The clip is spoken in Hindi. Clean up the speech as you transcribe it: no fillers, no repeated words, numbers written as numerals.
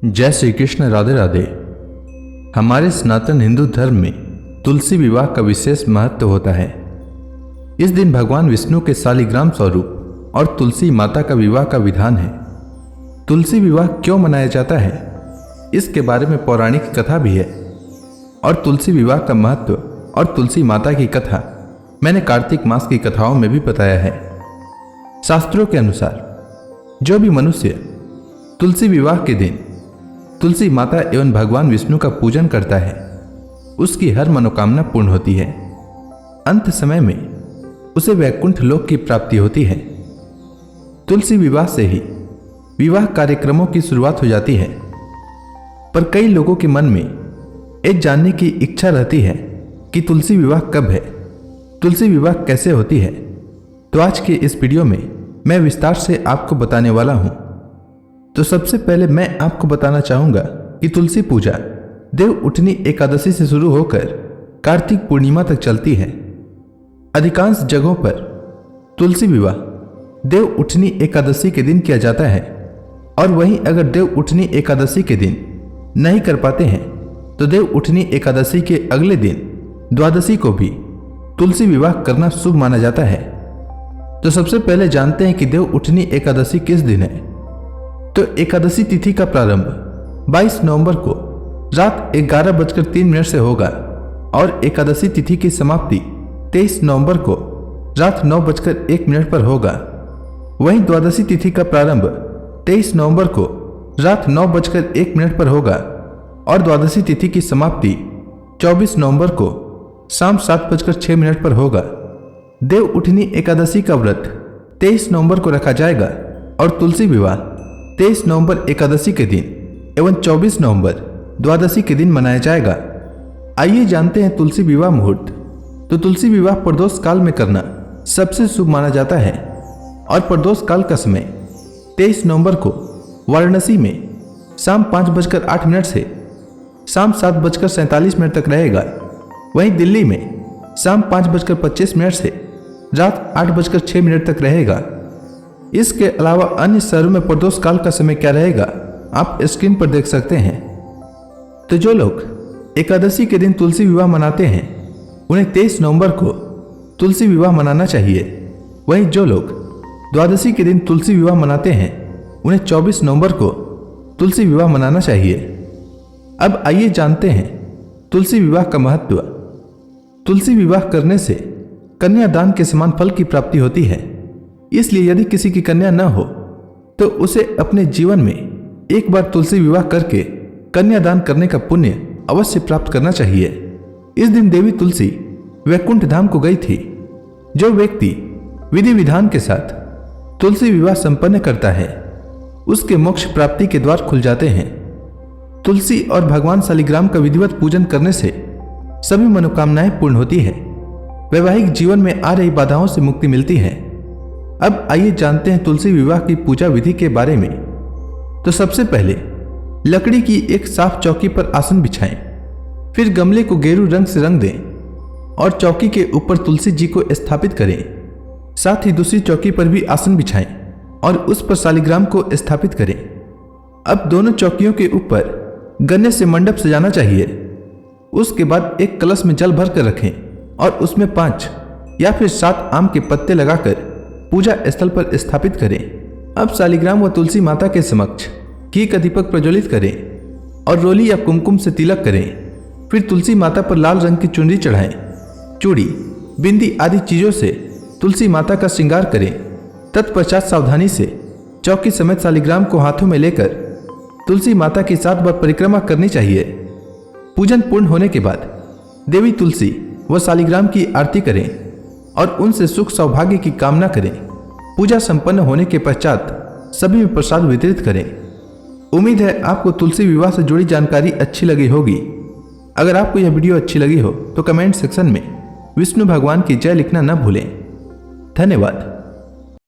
जय श्री कृष्ण। राधे राधे। हमारे सनातन हिंदू धर्म में तुलसी विवाह का विशेष महत्व होता है। इस दिन भगवान विष्णु के शालिग्राम स्वरूप और तुलसी माता का विवाह का विधान है। तुलसी विवाह क्यों मनाया जाता है, इसके बारे में पौराणिक कथा भी है। और तुलसी विवाह का महत्व और तुलसी माता की कथा मैंने कार्तिक मास की कथाओं में भी बताया है। शास्त्रों के अनुसार जो भी मनुष्य तुलसी विवाह के दिन तुलसी माता एवं भगवान विष्णु का पूजन करता है, उसकी हर मनोकामना पूर्ण होती है। अंत समय में उसे वैकुंठ लोक की प्राप्ति होती है। तुलसी विवाह से ही विवाह कार्यक्रमों की शुरुआत हो जाती है। पर कई लोगों के मन में यह जानने की इच्छा रहती है कि तुलसी विवाह कब है, तुलसी विवाह कैसे होती है। तो आज के इस वीडियो में मैं विस्तार से आपको बताने वाला हूं। तो सबसे पहले मैं आपको बताना चाहूंगा कि तुलसी पूजा देव उठनी एकादशी से शुरू होकर कार्तिक पूर्णिमा तक चलती है। अधिकांश जगहों पर तुलसी विवाह देव उठनी एकादशी के दिन किया जाता है। और वहीं अगर देव उठनी एकादशी के दिन नहीं कर पाते हैं तो देव उठनी एकादशी के अगले दिन द्वादशी को भी तुलसी विवाह करना शुभ माना जाता है। तो सबसे पहले जानते हैं कि देव उठनी एकादशी किस दिन है। तो एकादशी तिथि का प्रारंभ 22 नवंबर को रात 11:03 से होगा और एकादशी तिथि की समाप्ति 23 नवंबर को रात 9:01 पर होगा। वहीं द्वादशी तिथि का प्रारंभ 23 नवंबर को रात 9:01 पर होगा और द्वादशी तिथि की समाप्ति 24 नवंबर को शाम 7:06 पर होगा। देव उठनी एकादशी का व्रत 23 नवंबर को रखा जाएगा और तुलसी विवाह 23 नवंबर एकादशी के दिन एवं 24 नवंबर द्वादशी के दिन मनाया जाएगा। आइए जानते हैं तुलसी विवाह मुहूर्त। तो तुलसी विवाह प्रदोष काल में करना सबसे शुभ माना जाता है और प्रदोष काल का समय 23 नवंबर को वाराणसी में शाम 5:08 से शाम 7:47 तक रहेगा। वहीं दिल्ली में शाम 5:25 से रात 8:06 तक रहेगा। इसके अलावा अन्य शहरों में प्रदोष काल का समय क्या रहेगा आप स्क्रीन पर देख सकते हैं। तो जो लोग एकादशी के दिन तुलसी विवाह मनाते हैं उन्हें 23 नवंबर को तुलसी विवाह मनाना चाहिए। वहीं जो लोग द्वादशी के दिन तुलसी विवाह मनाते हैं उन्हें 24 नवंबर को तुलसी विवाह मनाना चाहिए। अब आइए जानते हैं तुलसी विवाह का महत्व। तुलसी विवाह करने से कन्यादान के समान फल की प्राप्ति होती है। इसलिए यदि किसी की कन्या न हो तो उसे अपने जीवन में एक बार तुलसी विवाह करके कन्यादान करने का पुण्य अवश्य प्राप्त करना चाहिए। इस दिन देवी तुलसी वैकुंठ धाम को गई थी। जो व्यक्ति विधि विधान के साथ तुलसी विवाह संपन्न करता है उसके मोक्ष प्राप्ति के द्वार खुल जाते हैं। तुलसी और भगवान शालिग्राम का विधिवत पूजन करने से सभी मनोकामनाएं पूर्ण होती है। वैवाहिक जीवन में आ रही बाधाओं से मुक्ति मिलती है। अब आइए जानते हैं तुलसी विवाह की पूजा विधि के बारे में। तो सबसे पहले लकड़ी की एक साफ चौकी पर आसन बिछाएं, फिर गमले को गेरू रंग से रंग दें और चौकी के ऊपर तुलसी जी को स्थापित करें। साथ ही दूसरी चौकी पर भी आसन बिछाएं और उस पर शालिग्राम को स्थापित करें। अब दोनों चौकियों के ऊपर गन्ने से मंडप सजाना चाहिए। उसके बाद एक कलश में जल भर कर रखें और उसमें 5 या फिर 7 आम के पत्ते लगाकर पूजा स्थल पर स्थापित करें। अब शालिग्राम व तुलसी माता के समक्ष घी का दीपक प्रज्वलित करें और रोली या कुमकुम से तिलक करें। फिर तुलसी माता पर लाल रंग की चुनरी चढ़ाएं। चूड़ी, बिंदी आदि चीजों से तुलसी माता का श्रृंगार करें। तत्पश्चात सावधानी से चौकी समेत शालिग्राम को हाथों में लेकर तुलसी माता की 7 बार परिक्रमा करनी चाहिए। पूजन पूर्ण होने के बाद देवी तुलसी व शालिग्राम की आरती करें और उनसे सुख सौभाग्य की कामना करें। पूजा संपन्न होने के पश्चात सभी में प्रसाद वितरित करें। उम्मीद है आपको तुलसी विवाह से जुड़ी जानकारी अच्छी लगी होगी। अगर आपको यह वीडियो अच्छी लगी हो तो कमेंट सेक्शन में विष्णु भगवान की जय लिखना न भूलें। धन्यवाद।